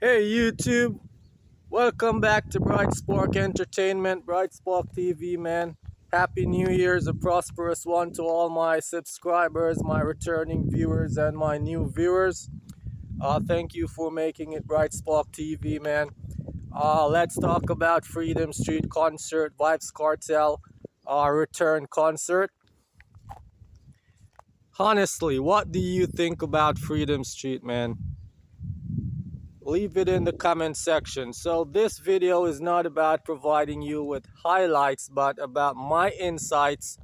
Hey YouTube, welcome back to Bright Spark Entertainment, Bright Spark TV, man. Happy New Year's, a prosperous one to all my subscribers, my returning viewers, and my new viewers. Thank you for making it Bright Spark TV, man. Let's talk about Freedom Street concert, Vybz Kartel, return concert. Honestly, what do you think about Freedom Street, man? Leave it in the comment section. So this video is not about providing you with highlights, but about my insights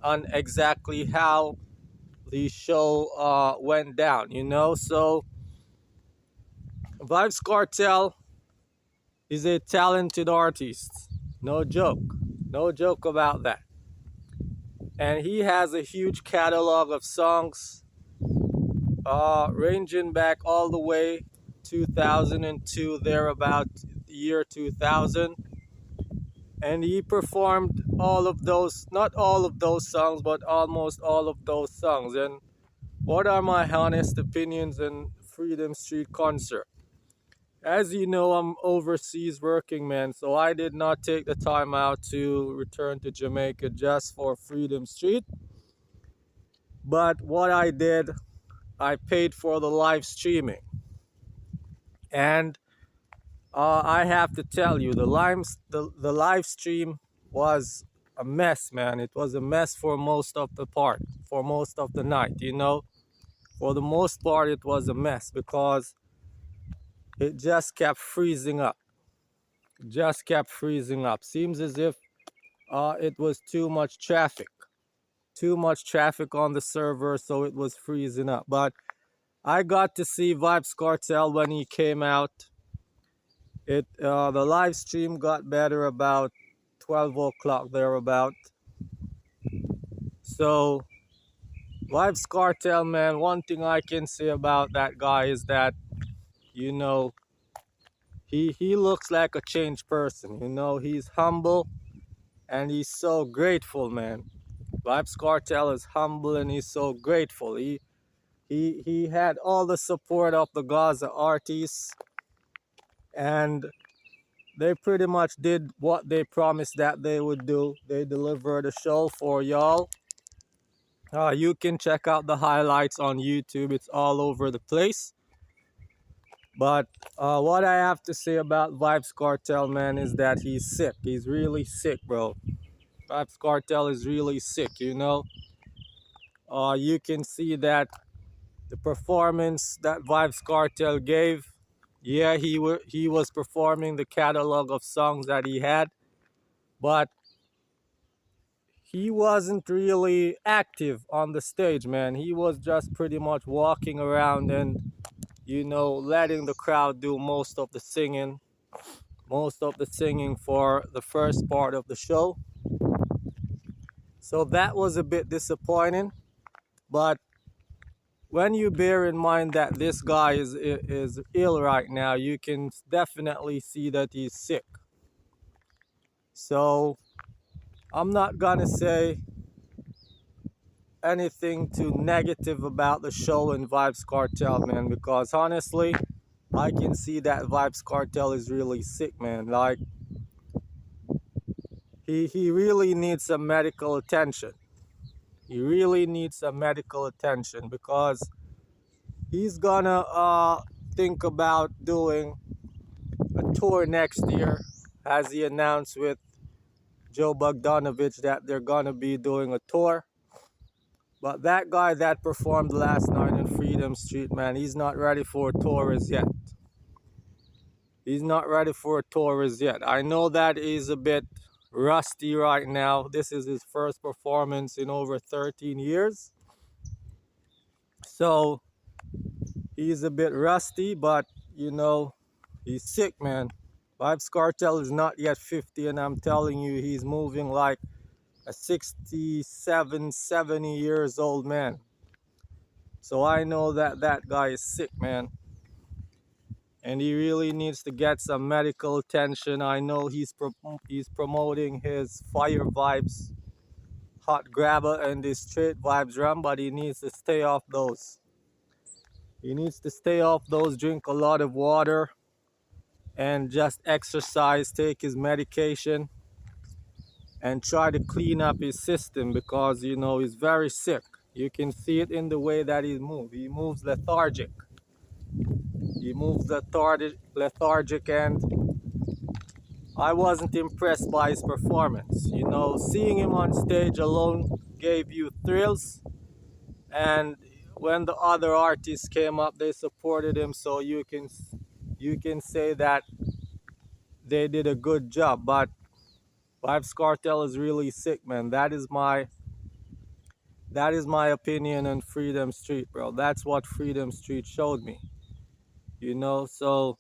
on exactly how the show went down, So Vybz Kartel is a talented artist. No joke. No joke about that. And he has a huge catalog of songs ranging back all the way 2002, there about the year 2000. And he performed all of those, not all of those songs, but almost all of those songs. And what are my honest opinions in Freedom Street concert? As you know, I'm overseas working, man, so I did not take the time out to return to Jamaica just for Freedom Street. But what I did, I paid for the live streaming. And I have to tell you, the live stream was a mess, man. It was a mess for most of the night. For the most part, it was a mess because it just kept freezing up. Just kept freezing up. Seems as if it was too much traffic on the server, so it was freezing up. But I got to see Vybz Kartel when he came out. The live stream got better about 12 o'clock thereabout. So Vybz Kartel, man, one thing I can say about that guy is that, you know, he looks like a changed person. He's humble and he's so grateful, man. Vybz Kartel is humble and he's so grateful. He had all the support of the Gaza artists, and they pretty much did what they promised that they would do. They delivered a show for y'all. You can check out the highlights on YouTube. It's all over the place. But what I have to say about Vybz Kartel, man, is that he's sick. He's really sick, bro. Vybz Kartel is really sick. You can see that the performance that Vybz Kartel gave, yeah, he was performing the catalog of songs that he had, but he wasn't really active on the stage, man. He was just pretty much walking around and, letting the crowd do most of the singing for the first part of the show. So that was a bit disappointing. But when you bear in mind that this guy is ill right now, you can definitely see that he's sick. So I'm not gonna say anything too negative about the show and Vybz Kartel, man, because honestly, I can see that Vybz Kartel is really sick, man. Like, he really needs some medical attention. He really needs some medical attention because he's gonna think about doing a tour next year, as he announced with Joe Bogdanovich that they're gonna be doing a tour. But that guy that performed last night in Freedom Street, man, he's not ready for a tour as yet. He's not ready for a tour as yet. I know that he's a bit rusty right now. This is his first performance in over 13 years. So he's a bit rusty, but he's sick, man. Vybz Kartel is not yet 50, and I'm telling you, he's moving like a 67, 70 years old man. So I know that that guy is sick, man. And he really needs to get some medical attention. I know he's promoting his Fire Vibes Hot Grabber and his Straight Vibes Rum, but he needs to stay off those. He needs to stay off those, drink a lot of water, and just exercise, take his medication, and try to clean up his system because you know he's very sick. You can see it in the way that he moves. He moves lethargic. He moves lethargic, and I wasn't impressed by his performance. You know, seeing him on stage alone gave you thrills, and when the other artists came up, they supported him. So you can say that they did a good job. But Vybz Kartel is really sick, man. That is my opinion on Freedom Street, bro. That's what Freedom Street showed me. You know, so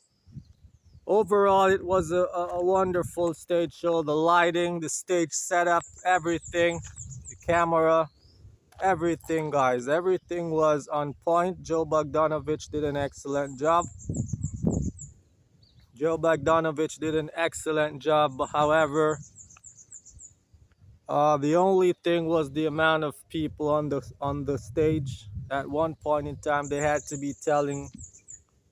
overall it was a wonderful stage show. The lighting, the stage setup, everything, the camera, everything, guys. Everything was on point. Joe Bogdanovich did an excellent job. However, the only thing was the amount of people on the stage. At one point in time, they had to be telling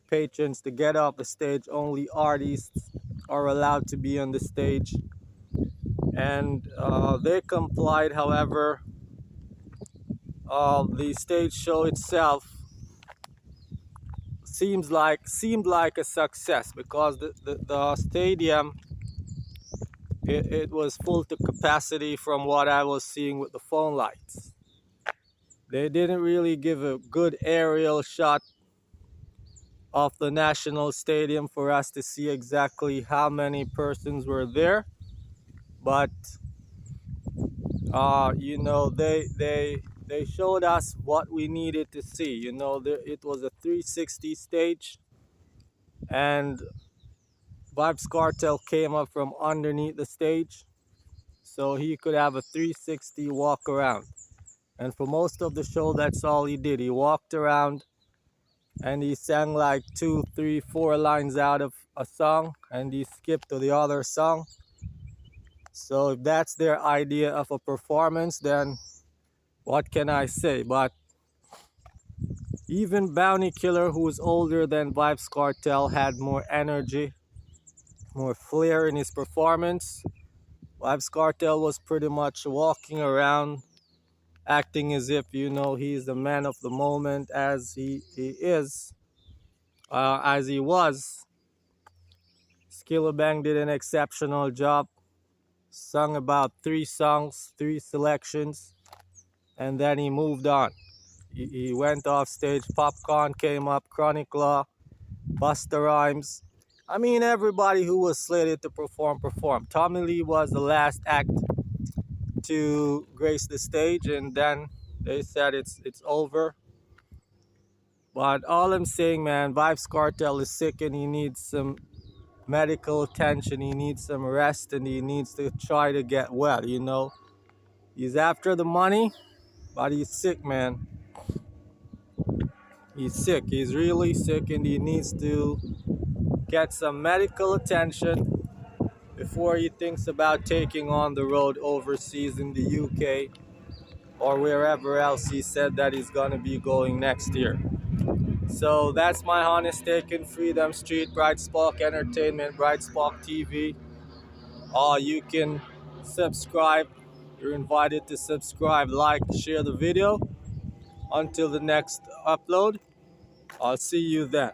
patrons to get off the stage. Only artists are allowed to be on the stage, and they complied. However, the stage show itself seemed like a success because the stadium, it was full to capacity from what I was seeing with the phone lights. They didn't really give a good aerial shot of the national stadium for us to see exactly how many persons were there, but they showed us what we needed to see. It was a 360 stage, and Vybz Kartel came up from underneath the stage, so he could have a 360 walk around. And for most of the show, that's all he did. He walked around and he sang like 2, 3, 4 lines out of a song, and he skipped to the other song. So if that's their idea of a performance, then what can I say? But even Bounty Killer, who was older than Vybz Kartel, had more energy, more flair in his performance. Vybz Kartel was pretty much walking around, acting as if, he's the man of the moment, as he is, as he was. Skillabang did an exceptional job, sung about 3 songs, 3 selections, and then he moved on. He went off stage. Popcorn came up, Chronic Law, Busta Rhymes. I mean, everybody who was slated to performed. Tommy Lee was the last act to grace the stage, and then they said it's over. But all I'm saying, man, Vybz Kartel is sick and he needs some medical attention. He needs some rest and he needs to try to get well. He's after the money, but he's sick, man. He's sick. He's really sick, and he needs to get some medical attention before he thinks about taking on the road overseas in the UK or wherever else he said that he's gonna be going next year. So that's my honest take in Freedom Street, Bright Spark Entertainment, Bright Spark TV. You can subscribe. You're invited to subscribe, like, share the video. Until the next upload, I'll see you then.